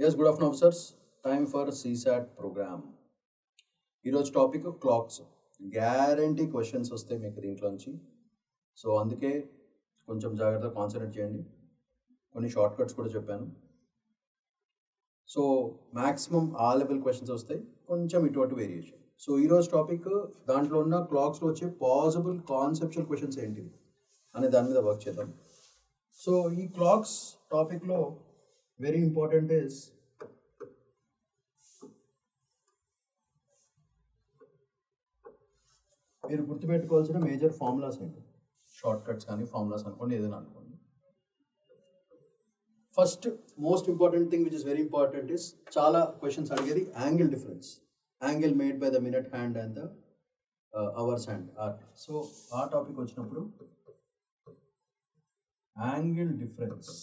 Yes, good afternoon, officers. Time for CSAT program. ఈరోజు topic clocks. Guarantee questions వస్తాయి మీకు దీంట్లోంచి. సో అందుకే కొంచెం జాగ్రత్తగా కాన్సన్ట్రేట్ చేయండి. కొన్ని షార్ట్ కట్స్ కూడా చెప్పాను. సో మ్యాక్సిమం ఆ లెవెల్ క్వశ్చన్స్ వస్తాయి, కొంచెం ఇటువంటి వేరియేషన్. సో ఈరోజు టాపిక్ దాంట్లో ఉన్న క్లాక్స్లో వచ్చే పాసిబుల్ కాన్సెప్చువల్ క్వశ్చన్స్ ఏంటివి అనే దాని మీద వర్క్ చేద్దాం. సో ఈ క్లాక్స్ టాపిక్లో వెరీ ఇంపార్టెంట్ ఇస్ మీరు గుర్తుపెట్టుకోవాల్సిన మేజర్ ఫార్ములాస్ ఏంటి. షార్ట్ కట్స్ కానీ ఫార్ములాస్ అనుకోండి, ఏదైనా అనుకోండి. First most important thing which is very important is చాలా క్వశ్చన్స్ అడిగేది angle difference. Angle made by the minute hand and the hours hand art. So ఆ టాపిక్ వచ్చినప్పుడు యాంగిల్ డిఫరెన్స్,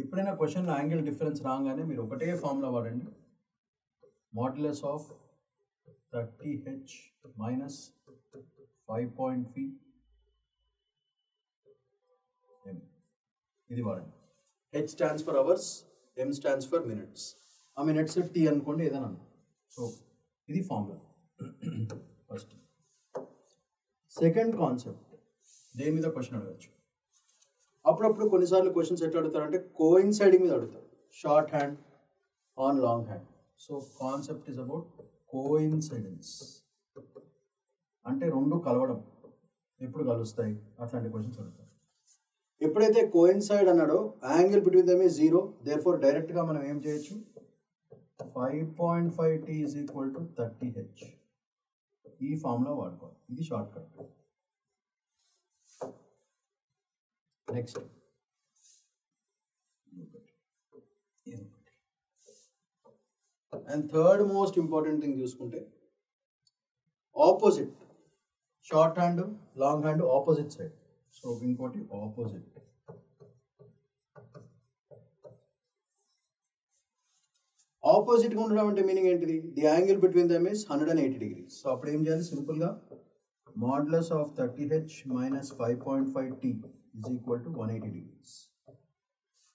ఎప్పుడైనా క్వశ్చన్లో యాంగిల్ డిఫరెన్స్ రాగానే మీరు ఒకటే ఫార్ములా వాడండి. Modulus of 30h minus 5.3 m. ఇది వాడండి. h stands for hours, m stands for minutes. ఆ మినిట్స్ t అనుకోండి, ఏదైనా. సో ఇది ఫార్ములా ఫస్ట్. సెకండ్ కాన్సెప్ట్, దేని మీద క్వశ్చన్ అడగచ్చు. అప్పుడప్పుడు కొన్నిసార్లు క్వశ్చన్స్ ఎట్లా అడుగుతారంటే కోయిన్సైడింగ్ మీద అడుగుతారు. Short hand on long hand. So concept is about coincidence, అంటే రెండు కలవడం, ఎప్పుడు కలుస్తాయి అట్లాంటి క్వశ్చన్స్ అడుగుతారు. ఎప్పుడైతే కోయిన్సైడ్ అన్నాడో angle between them is 0, therefore డైరెక్ట్గా మనం ఏం చేయొచ్చు, 5.5t is equal to 30h. ఈ ఫార్ములా వాడుకోవాలి. ఇది shortcut. Next and third most important thing చూసుకుంటే opposite. Short hand long hand opposite side. So ఇంకోటి ఆపోజిట్. ఆపోజిట్గా ఉండడం అంటే మీనింగ్ ఏంటిది, the angle between them is 180 degrees. సో అప్పుడు ఏం చేయాలి, సింపుల్గా modulus of 30h minus 5.5t is equal to 180 degrees.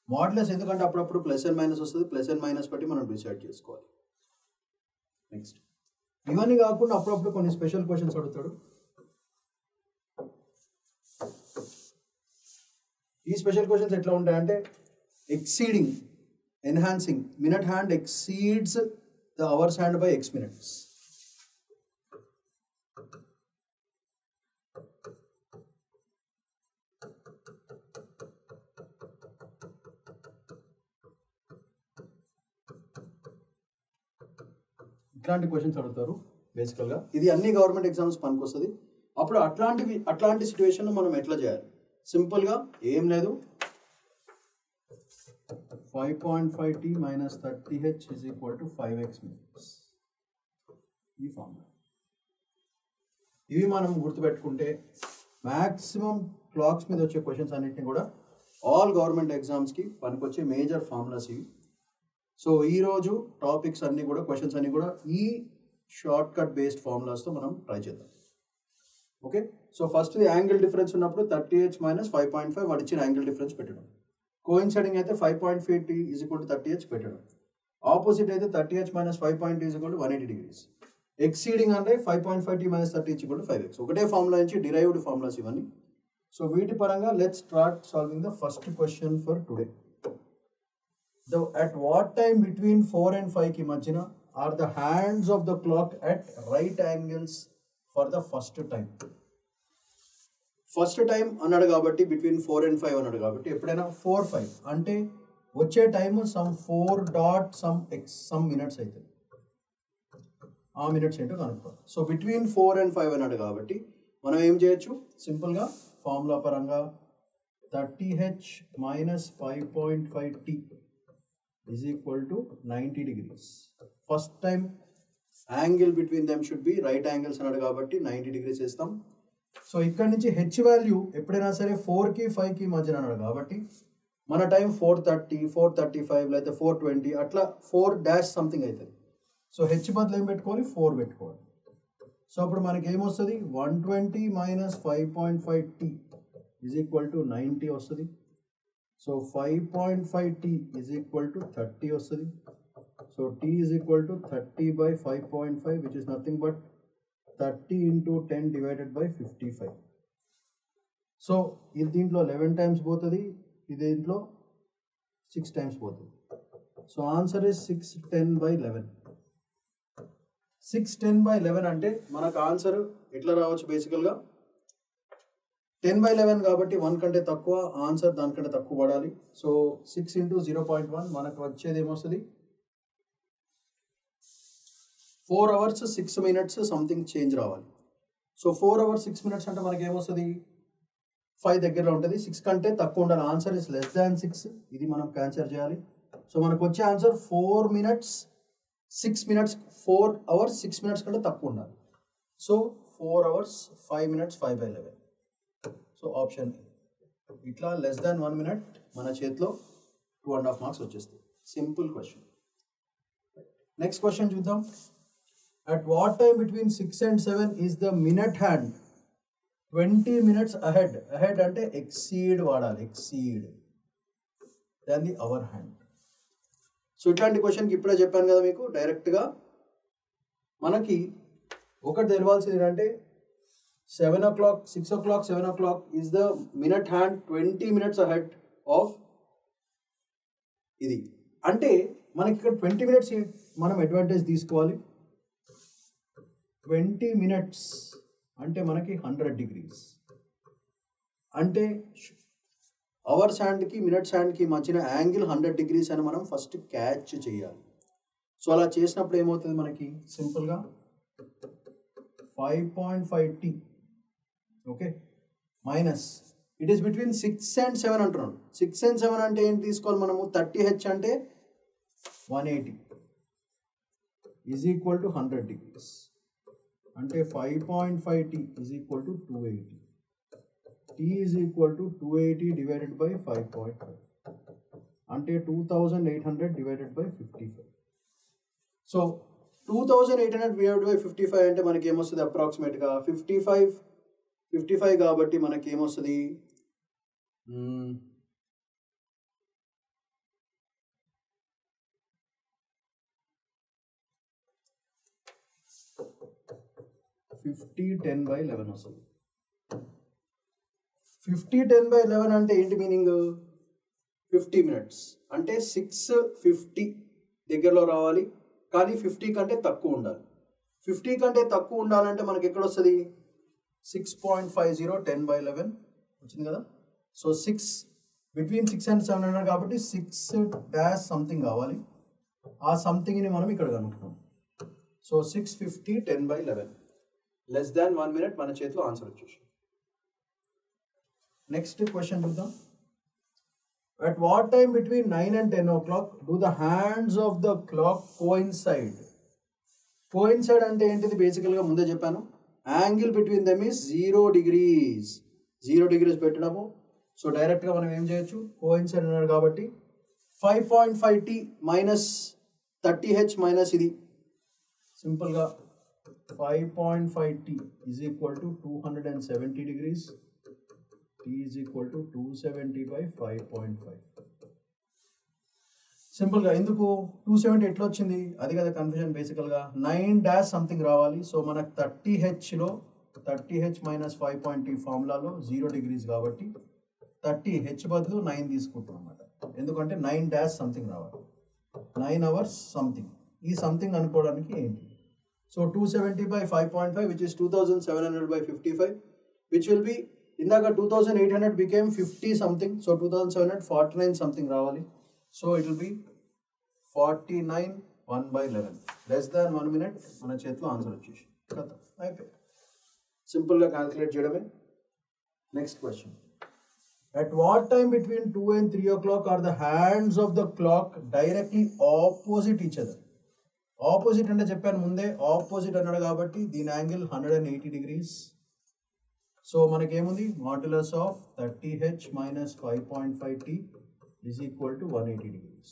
Modulus ఎందుకంటే అప్పుడప్పుడు ప్లస్ అండ్ మైనస్ వస్తుంది, ప్లస్ అండ్ మైనస్ బట్టి మనం డిసైడ్ చేసుకోవాలి. నెక్స్ట్ ఇవన్నీ కాకుండా అప్పుడప్పుడు కొన్ని స్పెషల్ క్వశ్చన్స్ అడుగుతాడు. ఈ స్పెషల్ క్వశ్చన్స్ ఎట్లా ఉంటాయంటే exceeding, enhancing, minute hand exceeds the hours hand by x minutes. ఇట్లాంటి క్వశ్చన్స్ అడుగుతారు బేసికల్గా. ఇది అన్ని గవర్నమెంట్ ఎగ్జామ్స్ పనికి వస్తుంది. అప్పుడు అట్లాంటి సిచ్యువేషన్ మనం ఎట్లా చేయాలి, సింపుల్గా ఏం లేదు, 5.5t minus 30h is equal to 5x minutes. ఈ ఫార్ములా. ఇవి మనం గుర్తుపెట్టుకుంటే మ్యాక్సిమం క్లాక్స్ మీద వచ్చే క్వశ్చన్స్ అన్నింటినీ కూడా ఆల్ గవర్నమెంట్ ఎగ్జామ్స్కి పనికొచ్చే మేజర్ ఫార్ములాస్ ఇవి. సో ఈరోజు టాపిక్స్ అన్నీ కూడా, క్వశ్చన్స్ అన్నీ కూడా ఈ షార్ట్ కట్ బేస్డ్ ఫార్ములాస్తో మనం ట్రై చేద్దాం. Okay, so first angle difference ఉన్నప్పుడు 30h minus 5.5 వాడు ఇచ్చిన యాంగిల్ డిఫరెన్స్ పెట్టడం. కోయిన్సైడింగ్ అయితే 5.5t is equal to 30h పెట్టడం. ఆపోజిట్ అయితే 30h minus 5.2 is equal to 180 degrees. Exceeding అంటే 5.5t minus 30 is equal to 5x. ఒకటే ఫార్ములా నుంచి డిరైవ్డ్ ఫార్ములాస్ ఇవన్నీ. సో వీటి పరంగా let's start solving the first question for today. At what time between 4 and 5 ki madhyana are the hands of the clock at right angles for the first time? First time అన్నాడు కాబట్టి between 4 and 5 అన్నాడు కాబట్టి ఎప్పుడైనా 4-5 అంటే వచ్చే time some 4 minutes అవుతుంది. ఆ minutes ఏంటో కనుక్కోవాలి. సో బిట్వీన్ 4 and 5 అన్నాడు కాబట్టి మనం ఏం చేయొచ్చు, సింపుల్గా ఫార్ములా పరంగా 30h minus 5.5t is equal to 90 degrees. First time angle between them should be right angles అన్నాడు కాబట్టి 90 degrees వేస్తాం. సో ఇక్కడ నుంచి హెచ్ వాల్యూ ఎప్పుడైనా సరే 4కి 5కి మధ్యన అన్నాడు కాబట్టి మన టైం 4:30, 4:35 లేదా 4:20 అట్లా 4 సంథింగ్ అవుతుంది. సో హెచ్ బదులు ఏం పెట్టుకోవాలి, 4 పెట్టుకోవాలి. సో అప్పుడు మనకి ఏమొస్తుంది, 120 minus 5.5t is equal to 90 వస్తుంది. So 5.5t is equal to 30 వస్తుంది. So t is equal to 30 by 5.5 which is nothing but 30 into 10 divided by 55. So ఇది దీంట్లో 11 times పోతుంది, ఇది దీంట్లో 6 times పోతుంది. So answer is 610 by 11. 610 by 11 అంటే మనకు ఆన్సర్ ఎట్లా రావచ్చు? బేసికల్గా 10 by 11 కాబట్టి 1 కంటే తక్కువ, ఆన్సర్ దానికంటే తక్కువ పడాలి. సో 6 into 0.1 మనకు వచ్చేది ఏమొస్తుంది? 4 hours 6 minutes సంథింగ్ చేంజ్ రావాలి. సో 4 hours 6 minutes అంటే మనకి ఏమొస్తుంది? 5 దగ్గరలో ఉంటుంది. 6 కంటే తక్కువ ఉండాలి. ఆన్సర్ ఇస్ లెస్ దాన్ 6. ఇది మనం క్యాన్సర్ చేయాలి. సో మనకు వచ్చే answer 4 minutes 6 minutes 4 hours 6 minutes కంటే తక్కువ ఉండాలి. So 4 hours 5 minutes 5 by 11. So option ఇట్లా లెస్ దాన్ 1 minute మన చేతిలో 2.5 marks వచ్చేస్తాయి. Simple question. నెక్స్ట్ క్వశ్చన్ చూద్దాం. At what time between 6 and 7 is the minute hand 20 minutes ahead? Ahead అంటే exceed వాడాలి, exceed than the hour hand. So ఇట్లాంటి క్వశ్చన్కి ఇప్పుడే చెప్పాను కదా మీకు, డైరెక్ట్గా మనకి ఒకటి తెలవాల్సింది ఏంటంటే 7 o'clock 6 o'clock 7 o'clock is the minute hand 20 minutes ahead of ఇది. అంటే మనకి ఇక్కడ 20 minutes మనం అడ్వాంటేజ్ తీసుకోవాలి. 20 minutes అంటే మనకి 100 degrees. అంటే అవర్స్ హ్యాండ్కి మినిట్స్ హ్యాండ్కి మధ్యన యాంగిల్ 100 degrees అని మనం ఫస్ట్ క్యాచ్ చేయాలి. సో అలా చేసినప్పుడు ఏమవుతుంది మనకి? సింపుల్గా 5.5t okay minus it is between 6 and 7 అంటున్నాడు. 6 and 7 అంటే ఏంటి తీసుకోవాలి మనము? 30h అంటే 180 ఈజ్ ఈక్వల్ టు 100 degrees. అంటే 5.5t is equal to 280. t is equal to 280 divided by 5.5 అంటే 2800 divided by 55. So 2800 divided by 55 అంటే మనకి ఏమొస్తుంది? అప్రాక్సిమేట్గా 55 కాబట్టి మనకి ఏమొస్తుంది? 50 10 by 11 వస్తుంది. 50 10 by 11 అంటే ఏంటి మీనింగ్? 50 minutes అంటే 6:50 దగ్గరలో రావాలి, కానీ 50 కంటే తక్కువ ఉండాలి. 50 కంటే తక్కువ ఉండాలంటే మనకి ఎక్కడ వస్తుంది? 6.50 10 by 11 వచ్చింది కదా. సో 6 బిట్వీన్ 6 and 700 కాబట్టి 6 సంథింగ్ కావాలి. ఆ సంథింగ్ని మనం ఇక్కడ కనుక్కున్నాం. So 650 10 by 11 less than 1 minute మన చేతిలో ఆన్సర్ వచ్చేసి. నెక్స్ట్ క్వశ్చన్ చూద్దాం. At what time between 9 and 10 o'clock do the hands of the clock coincide? Coincide అంటే ఏంటిది? బేసికల్గా ముందే చెప్పాను, angle between them is 0 degrees. 0 degrees పెట్టడము. సో డైరెక్ట్గా మనం ఏం చేయొచ్చు? కోయిన్సైడ్ అన్నాడు కాబట్టి 5.5t మైనస్ 30h మైనస్ ఇది సింపుల్గా 5.5t is equal to 270 degrees. t is equal to 270 by 5.5. సింపుల్గా ఎందుకు 270 ఎట్లా వచ్చింది? అది కదా కన్ఫ్యూజన్. బేసికల్గా 9 సంథింగ్ రావాలి. సో మనకు 30h మైనస్ 5.t ఫార్ములాలో 0 degrees కాబట్టి 30h బదులు 9 తీసుకుంటాం అన్నమాట. ఎందుకంటే 9 సంథింగ్ రావాలి, 9 hours సంథింగ్. ఈ సంథింగ్ అనుకోవడానికి ఏంటి? So 270 by 5.5 which is 2700 by 55 which will be ఇందాక 2800 became 50 something. సో 2749 something రావాలి. So it will B 49 1 by 11 less than 1 minute మన చేతిలో ఆన్సర్ వచ్చేసి కదా అయిపోయి. సింపుల్గా క్యాల్కులేట్ చేయడమే. Next question. At what time between 2 and 3 o'clock are the hands of the clock directly opposite each other? Opposite అంటే చెప్పాను ముందే, ఆపోజిట్ అన్నాడు కాబట్టి దీని యాంగిల్ 180 degrees. సో మనకేముంది? Modulus of 30h minus 5.5t is equal to 180 degrees.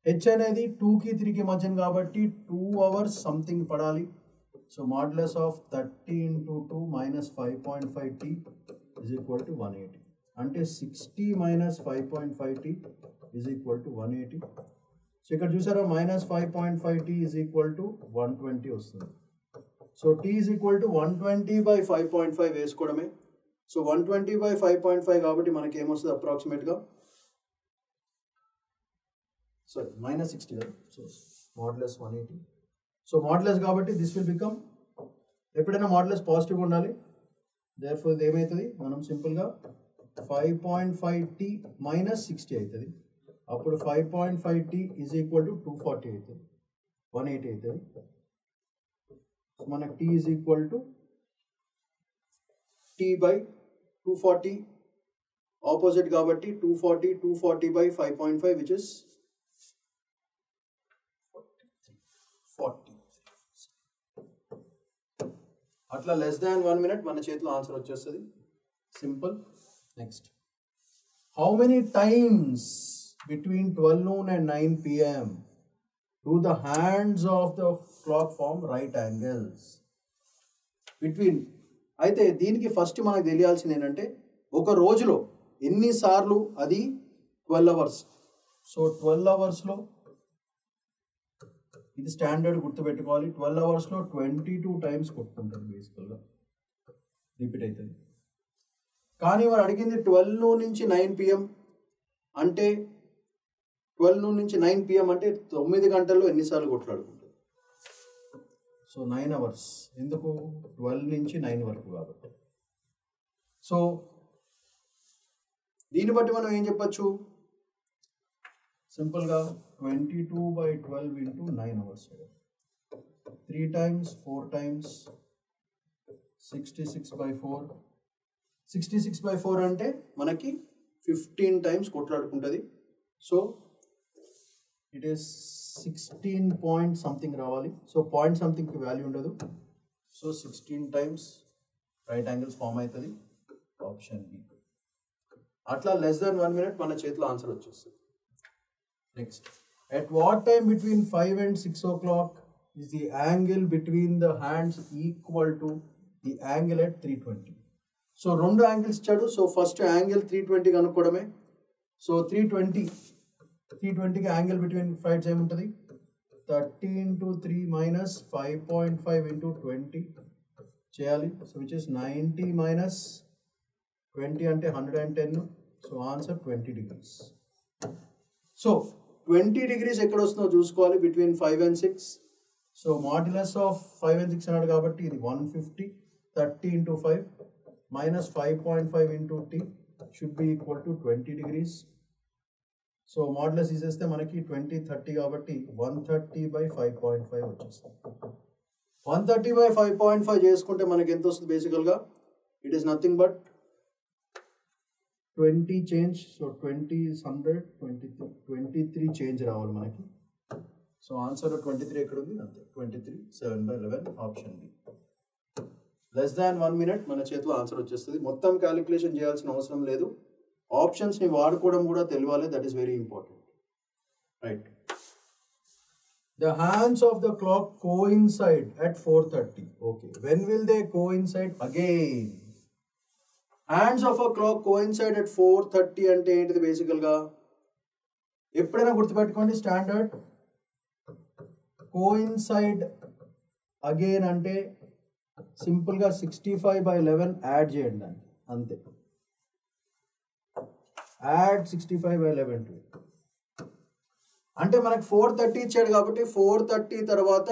H అనేది 2కి 3కి మధ్యన కాబట్టి 2 hours సంథింగ్ పడాలి. So modulus of 30 into 2 minus 5.5t is equal to 180 అంటే 60 minus 5.5t is equal to 180. So ఇక్కడ చూసారా minus 5.5t is equal to 120 వస్తుంది. So t is equal to 120/5.5 వేసుకోవడమే. సో 120/5.5 కాబట్టి మనకి ఏమొస్తుంది అప్రాక్సిమేట్గా సారీ మైనస్ 60 కదా. So modulus 180. సో మాడ్యులస్ కాబట్టి దిస్ విల్ బికమ్ ఎప్పుడైనా మాడ్యులస్ పాజిటివ్ ఉండాలి. దేర్ఫోర్ ఇది ఏమవుతుంది మనం సింపుల్గా 5.5t మైనస్ 60 అవుతుంది. అప్పుడు 5.5t ఈజ్ ఈక్వల్ టు 240 అవుతుంది, 180 అవుతుంది. మనకు t is equal to t/240 opposite కాబట్టి 240/5.5 విచ్ ఇస్ 40. అట్లా లెస్ దాన్ 1 minute మన చేతిలో ఆన్సర్ వచ్చేస్తుంది. Simple. Next, how many times between 12 noon and 9 PM do the hands of the clock form right angles? Between అయితే దీనికి first మనకు తెలియాల్సింది ఏంటంటే ఒక రోజులో ఎన్నిసార్లు అది 12 hours. సో 12 hoursలో ఇది స్టాండర్డ్ గుర్తుపెట్టుకోవాలి. 12 hoursలో 22 times కొట్టుకుంటుంది బేసికల్గా, రిపీట్ అవుతుంది. కానీ వాడు అడిగింది 12 noon నుంచి 9 PM అంటే 12 noon నుంచి 9 PM అంటే 9 గంటల్లో ఎన్నిసార్లు కొట్లాడుకుంటుంది. సో 9 hours ఎందుకు 12 నుంచి 9 వరకు కాబట్టి. సో దీన్ని బట్టి మనం ఏం చెప్పచ్చు, సింపుల్గా 22/12 into 9 hours, 3 times 4 times 66/4. 66/4 అంటే మనకి 15 times కొట్లాడుకుంటుంది. So it is 16 point something రావాలి. సో పాయింట్ సంథింగ్కి వాల్యూ ఉండదు. So 16 times right angles form అవుతుంది. Option B. అట్లా లెస్ దాన్ 1 minute మన చేతిలో ఆన్సర్ వచ్చేస్తుంది. Next, at what time between 5 and 6 o'clock is the angle between the hands equal to the angle at 320? So రెండు angles ఇచ్చాడు. So first angle 320 కనుక్కోవడమే. So 320కి angle between sides ఏముంటుంది, 30 into 3 minus 5.5 into 20 చేయాలి. So which is 90 minus 20 అంటే 110. So answer 20 degrees. So 20 degrees ఎక్కడ వస్తుందో చూసుకోవాలి between 5 and 6. So modulus of 5 and 6 అన్నాడు కాబట్టి ఇది 150. 30 into 5 minus 5.5 into t should be equal to 20 degrees. So modulus తీసేస్తే మనకి 20 30 కాబట్టి 130/5.5 వచ్చేస్తుంది. 130/5.5 చేసుకుంటే మనకి ఎంత వస్తుంది బేసికల్గా, it is nothing but 20 change. So 20 is 100, 23 change రావాలి మనకి. సో ఆన్సర్ 23 ఎక్కడ ఉంది, అంతే 23, 7/11 option B. Less than 1 minute మన చేతిలో ఆన్సర్ వచ్చేస్తుంది. మొత్తం క్యాలిక్యులేషన్ చేయాల్సిన అవసరం లేదు. ఆప్షన్స్ని వాడుకోవడం కూడా తెలియాలి, that is very important. Right, the hands of the clock coincide at 4:30. Okay, when will they coincide again? Hands of a clock coincide at 4:30 అంటే ఏంటిది బేసికల్గా, ఎప్పుడైనా గుర్తుపెట్టుకోండి స్టాండర్డ్. కోయిన్సైడ్ అగైన్ అంటే సింపుల్గా 65/11 యాడ్ చేయండి దాన్ని, అంతే. యాడ్ 65/11 టు అంటే మనకు 4:30 ఇచ్చాడు కాబట్టి 4:30 తర్వాత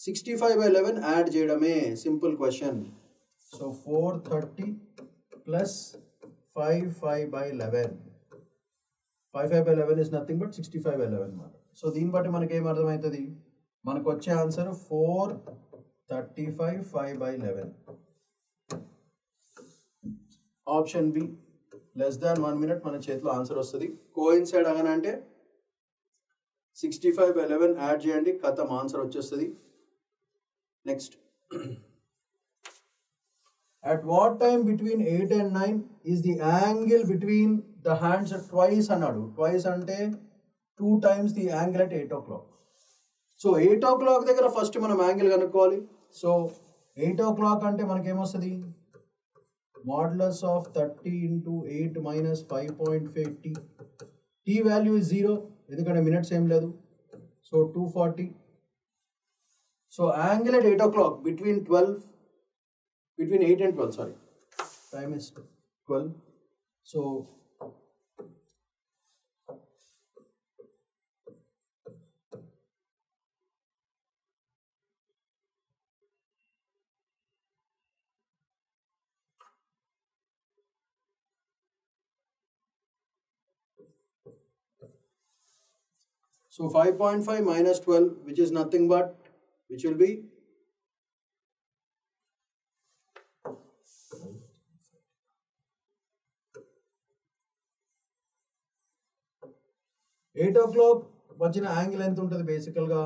65/11 యాడ్ చేయడమే, simple question. So 4:30 plus 55/11. 55/11 is nothing but 65/11 మాట. సో దీన్ని బట్టి మనకి ఏం అర్థమవుతుంది, మనకు వచ్చే answer 435 5/11. Option B. Less than 1 minute మన చేతిలో ఆన్సర్ వస్తుంది. కోయిన్సైడ్ అనగా అంటే 65/11 యాడ్ చేయండి, కథం ఆన్సర్ వచ్చేస్తుంది. Next, at what time between 8 and 9 is the angle between the hands twice అన్నాడు. ట్వైస్ అంటే 2 times the angle at 8 o'clock. So 8 o'clock దగ్గర ఫస్ట్ మనం యాంగిల్ కనుక్కోవాలి. సో 8 o'clock అంటే మనకేమొస్తుంది, modulus of 30 into 8 minus 5.5 t. T value is 0 ఎందుకంటే minutes ఏం లేదు. So 240. So angle at 8 o'clock between 8 and 12, sorry. Time is 12. So So 5.5 minus 12, which is nothing but, which will be 8 o'clock వచ్చిన angle ఎంత ఉంటుంది బేసికల్గా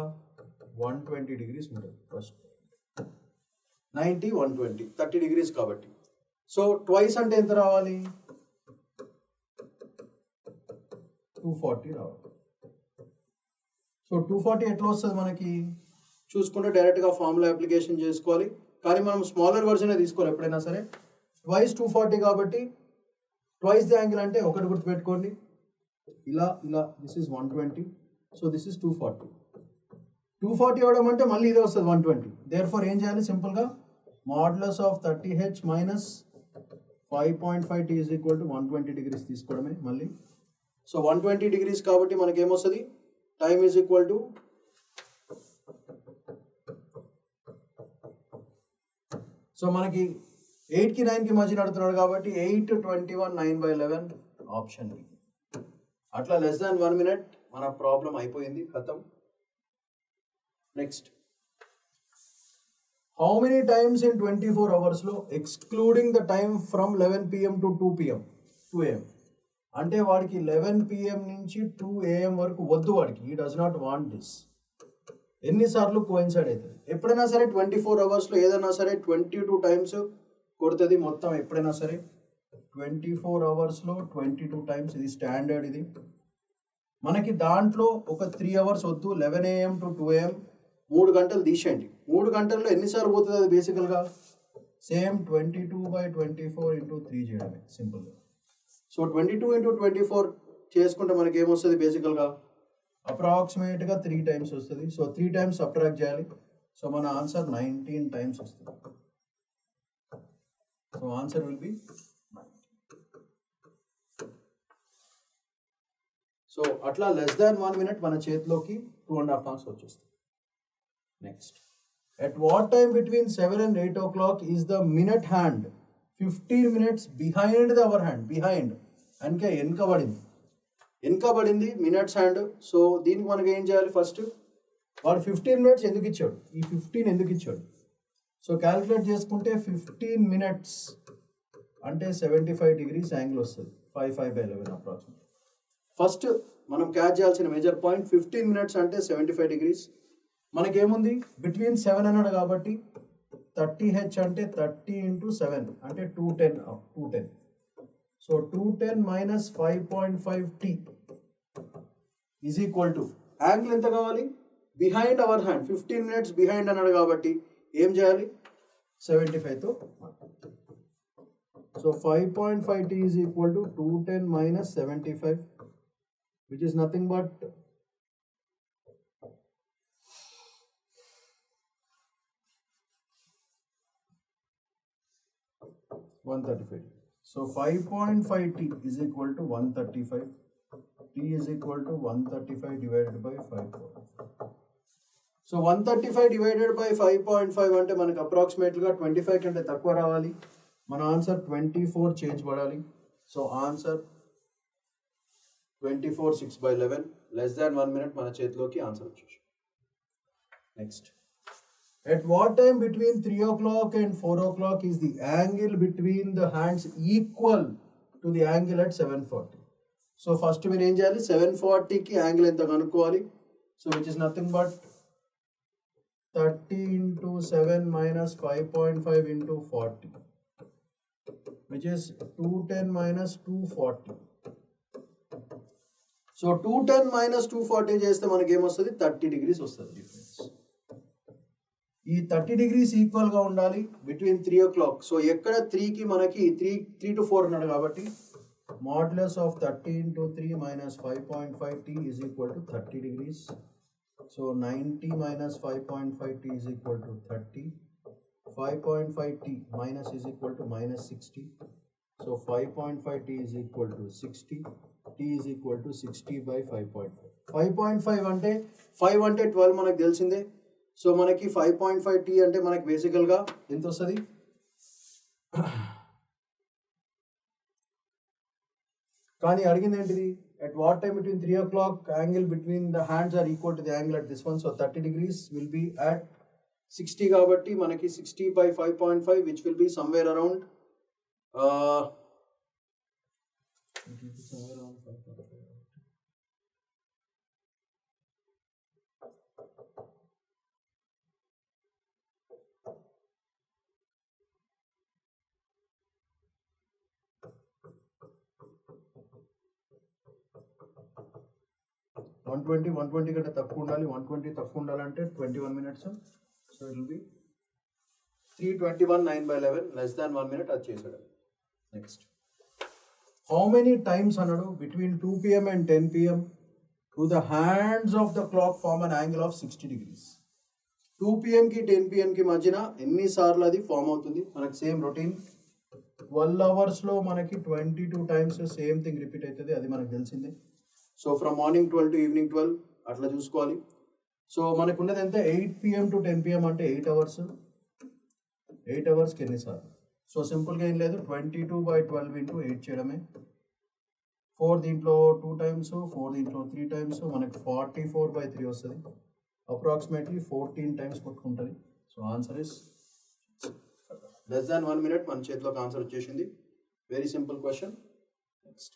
120 degrees ఉంటుంది. First 90 120 30 degrees కాబట్టి. So twice అంటే ఎంత రావాలి? 240 రావాలి. సో 240 ఎట్లా వస్తుంది మనకి చూసుకుంటే డైరెక్ట్గా ఫార్ములా అప్లికేషన్ చేసుకోవాలి. కానీ మనం స్మాలర్ వర్జనే తీసుకోవాలి ఎప్పుడైనా సరే. ట్వైస్ 240 కాబట్టి ట్వైస్ ది యాంగిల్ అంటే ఒకటి గుర్తుపెట్టుకోండి, ఇలా ఇలా this is 120. So this is 240. 240 అవడం అంటే మళ్ళీ ఇదే వస్తుంది 120. దేర్ ఫర్ ఏం చేయాలి? సింపుల్గా modulus of 30h minus 5.5 t is equal to 120 degrees తీసుకోవడమే మళ్ళీ. సో 120 degrees కాబట్టి మనకి ఏమొస్తుంది? Time is equal to so మనకి 8కి 9కి మధ్య నడుతున్నాడు కాబట్టి 8 21 9/11 ఆప్షన్ బి. అట్లా లెస్ దాన్ 1 minute మన ప్రాబ్లం అయిపోయింది, ఖతం. Next, how many times in 24 hours లో excluding the time from 11 PM to 2 AM అంటే వాడికి 11 PM నుంచి 2 AM వరకు వద్దు వాడికి. ఈ డస్ నాట్ వాంట్ దిస్. ఎన్నిసార్లు కోయిన్సైడ్ అవుతుంది? ఎప్పుడైనా సరే 24 hours లో ఏదైనా సరే 22 times కొడుతుంది మొత్తం. ఎప్పుడైనా సరే 24 hours లో 22 times, ఇది స్టాండర్డ్. ఇది మనకి దాంట్లో ఒక 3 hours వద్దు, 11 AM to 2 AM 3 గంటలు తీసేయండి. 3 గంటల్లో ఎన్నిసార్లు పోతుంది అది బేసికల్గా? సేమ్ 22/24 into 3 చేయడమే సింపుల్గా. సో 22 into 24 చేసుకుంటే మనకి ఏమొస్తుంది బేసికల్గా? అప్రాక్సిమేట్గా 3 times వస్తుంది. సో 3 times సబ్ట్రాక్ట్ చేయాలి. సో మన ఆన్సర్ 19 times వస్తుంది. So answer will be 19. So అట్లా లెస్ దాన్ 1 minute మన చేతిలోకి 2.5 marks వచ్చేస్తుంది. Next, at what time between 7 and 8 o'clock is the minute hand 15 minutes behind the hour hand? Behind అంటే వెనకబడింది minutes hand. So దీనికి మనకి ఏం చేయాలి? ఫస్ట్ వాడు 15 minutes ఎందుకు ఇచ్చాడు? ఈ 15 ఎందుకు ఇచ్చాడు? సో క్యాలిక్యులేట్ చేసుకుంటే 15 minutes అంటే 75 degrees యాంగిల్ వస్తుంది. 5/11 అప్రాక్సిమేట్. ఫస్ట్ మనం క్యాచ్ చేయాల్సిన మేజర్ పాయింట్ 15 minutes అంటే 75 degrees. మనకేముంది? బిట్వీన్ 7 అన్నాడు కాబట్టి 30h అంటే 30 into 7 అంటే 210. సో 210 minus 5.5 t is equal to angle ఎంత కావాలి? Behind hour hand 15 minutes behind అన్నాడు కాబట్టి ఏం చేయాలి? 75తో. So 5.5 t is equal to 210 minus 75, which is nothing but 135. So 5.5 t is equal to 135. T is equal to 135 divided by 5.5. So 135 divided by 5.5 అంటే మనకు అప్రాక్సిమేట్గా 25 కంటే తక్కువ రావాలి. మన ఆన్సర్ 24 చేంజ్ పడాలి. So answer 24 6/11 less than 1 minute మన చేతిలోకి ఆన్సర్ వచ్చేసి. Next, at what time between 3 o'clock and 4 o'clock is the angle between the hands equal to the angle at 7:40? So first మీరు ఏం చేయాలి? 7:40కి యాంగిల్ ఎంత కనుక్కోవాలి. So which is nothing but 30 into 7 minus 5.5 into 40, which is 210 minus 240. So 210 minus 240 చేస్తే మనకి ఏమొస్తుంది? 30 degrees వస్తుంది difference. ఈ 30 degrees ఈక్వల్గా ఉండాలి బిట్వీన్ 3 o'clock. సో ఎక్కడ 3కి మనకి 3 to 4 ఉన్నాడు కాబట్టి modulus of 30 into 3 minus 5.5 t is equal to 30 degrees. So 90 minus 5.5 t is equal to 30. 5.5 t minus is equal to minus 60. So 5.5 t is equal to 60. T is equal to 60 by 5.5. 5.5 అంటే 5 అంటే 12 మనకు తెలిసిందే. So మనకి 5.5 t అంటే మనకి బేసికల్గా ఎంత వస్తుంది? కానీ అడిగింది ఏంటిది? At what time between 3 o'clock angle between the hands are equal to the angle at this one. So 30 degrees will be at 60 కాబట్టి మనకి 60 by 5.5 which will be somewhere around it will be somewhere around 5.5. One twenty కంటే తక్కువ ఉండాలి. 120 తక్కువ ఉండాలంటే 21 minutes. So it will be 321 9/11 less than 1 minute అది చేసాడు. Next how many times అన్నాడు between 2 PM and 10 PM to the hands of the clock form an angle of 60 degrees. 2 PM కి 10 PM కి మధ్యన ఎన్నిసార్లు అది ఫామ్ అవుతుంది? మనకి సేమ్ రొటీన్ 12 hours మనకి 22 times సేమ్ థింగ్ రిపీట్ అవుతుంది, అది మనకు తెలిసిందే. So from morning 12 to evening 12 అట్లా చూసుకోవాలి. సో మనకు ఉన్నది ఎంత? 8 PM to 10 PM అంటే 8 hours. 8 hours ఎన్నిసార్లు? సో సింపుల్గా ఏం లేదు, 22 by 12 into 8 చేయడమే. 4 దీంట్లో 2 times, 4 దీంట్లో 3 times, మనకి 44 by 3 వస్తుంది. అప్రాక్సిమేట్లీ 14 times కొట్టుకుంటుంది. So answer is less than 1 minute మన చేతిలోకి ఆన్సర్ వచ్చేసింది. Very simple question. Next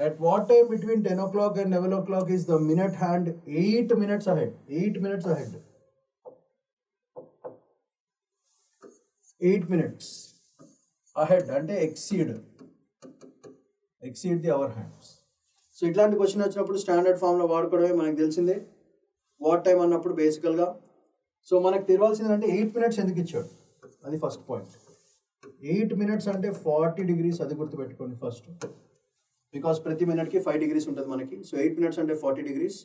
at what time between 10 o'clock and 11 o'clock is the minute hand 8 minutes ahead? 8 minutes ahead. 8 minutes ahead అంటే exceed the hour hands. So ఇట్లాంటి question వచ్చినప్పుడు standard ఫామ్లో వాడుకోవడమే మనకు తెలిసిందే. What time అన్నప్పుడు బేసికల్గా so మనకు తెలియాల్సింది అంటే 8 minutes ఎందుకు ఇచ్చాడు, అది ఫస్ట్ పాయింట్. 8 minutes అంటే 40 degrees, అది గుర్తుపెట్టుకోండి ఫస్ట్. బికాస్ ప్రతి మినిట్కి 5 degrees ఉంటుంది మనకి. సో 8 minutes అంటే 40 degrees.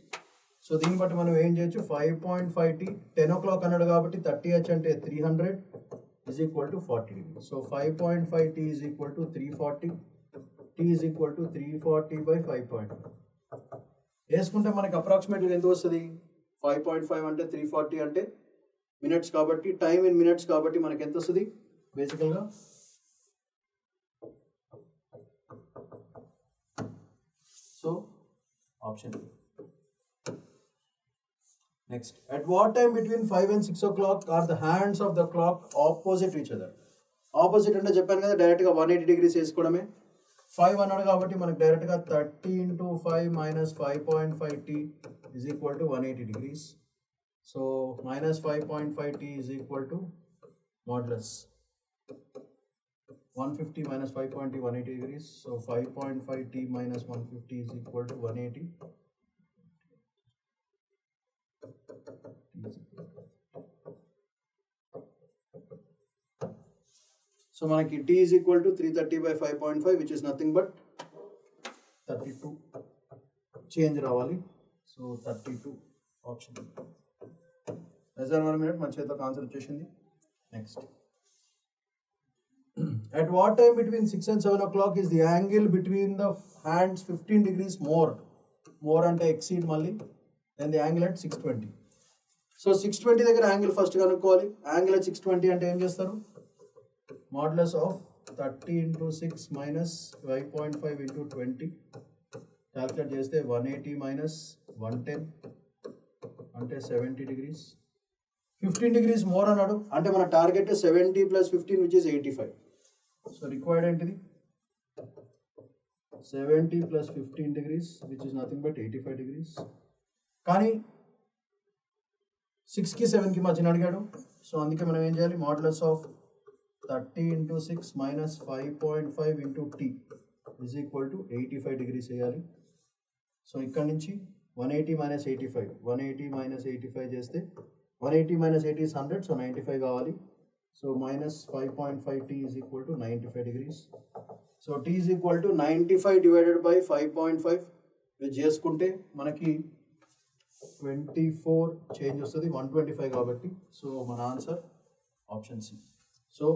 సో దీన్ని బట్టి మనం ఏం చేయొచ్చు? 5.5 t 10 o'clock అన్నాడు కాబట్టి 30h అంటే 300 is equal to 40 degrees. So 5.5 t is equal to 340. t is equal to 340 by 5.5 వేసుకుంటే మనకి అప్రాక్సిమేట్గా ఎంత వస్తుంది? 5.5 అంటే 340 అంటే మినిట్స్ కాబట్టి, టైమ్ ఇన్ మినిట్స్ కాబట్టి మనకి ఎంత వస్తుంది బేసికల్గా? So option A. Next, at what time between 5 and 6 o'clock are the hands of the clock opposite each other? Opposite అంటే చెప్పాను కదా, డైరెక్ట్గా 180 degrees వేసుకోవడమే. 5 అన్నాడు కాబట్టి మనకు డైరెక్ట్గా 30 into 5 minus 5.5 t is equal to 180 degrees. So minus 5.5 t is equal to modulus 150 minus 5.t 180 degrees. So 5.5 t minus 150 is equal to 180. So మనకి t is equal to 330 by 5.5 which is nothing but 32. Change రావాలి. So 32 option. Less than 1 minute మన చేతిలోకి answer వచ్చేసింది. Next, at what time between 6 and 7 o'clock is the angle between the hands 15 degrees more అంటే exceed మళ్ళీ then the angle at 620. So 620 దగ్గర angle first కనుక్కోవాలి. Angle at 620 అంటే ఏం చేస్తారు? modulus of 30 into 6 minus 5.5 into 20 calculate చేస్తే 180 minus 110 అంటే 70 degrees. 15 degrees more అన్నాడు అంటే మన target 70 plus 15 which is 85. So required ఏంటిది? 70 plus 15 degrees which is nothing but 85 degrees. కానీ 6కి 7కి మధ్యన అడిగాడు. సో అందుకే మనం ఏం చేయాలి? Modulus of 30 into 6 minus 5.5 into t is equal to 85 degrees వేయాలి. సో ఇక్కడ నుంచి 180 minus 85 180 minus 85 చేస్తే 180 minus 80 is 100, so 95 కావాలి. So minus 5.5 t is equal to 95 degrees. So t is equal to 95 divided by 5.5 ఇది చేసుకుంటే మనకి 24 చేంజ్ వస్తుంది, 125 కాబట్టి. సో మన answer option C. So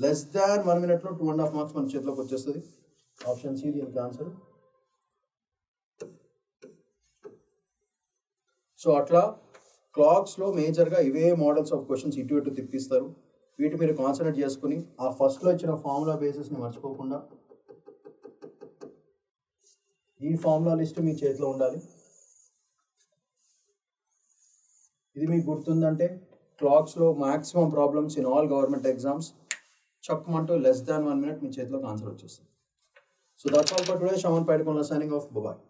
less than 1 minute 2.5 marks మన చేతిలోకి వచ్చేస్తుంది. ఆప్షన్ సి దీనికి ఆన్సర్. సో అట్లా క్లాక్స్లో మేజర్గా ఇవే మోడల్స్ ఆఫ్ క్వశ్చన్స్ ఇటు ఇటు తిప్పిస్తారు. వీటి మీరు కాన్సన్ట్రేట్ చేసుకుని ఆ ఫస్ట్లో ఇచ్చిన ఫార్ములా బేసిస్ని మర్చిపోకుండా ఈ ఫార్ములా లిస్ట్ మీ చేతిలో ఉండాలి. ఇది మీకు గుర్తుందంటే క్లాక్స్లో maximum problems in all government exams చక్కమంటూ less than 1 minute మీ చేతిలోకి ఆన్సర్ వచ్చేస్తుంది. So that's all for today. Shravan Paidikondala signing off. Bye.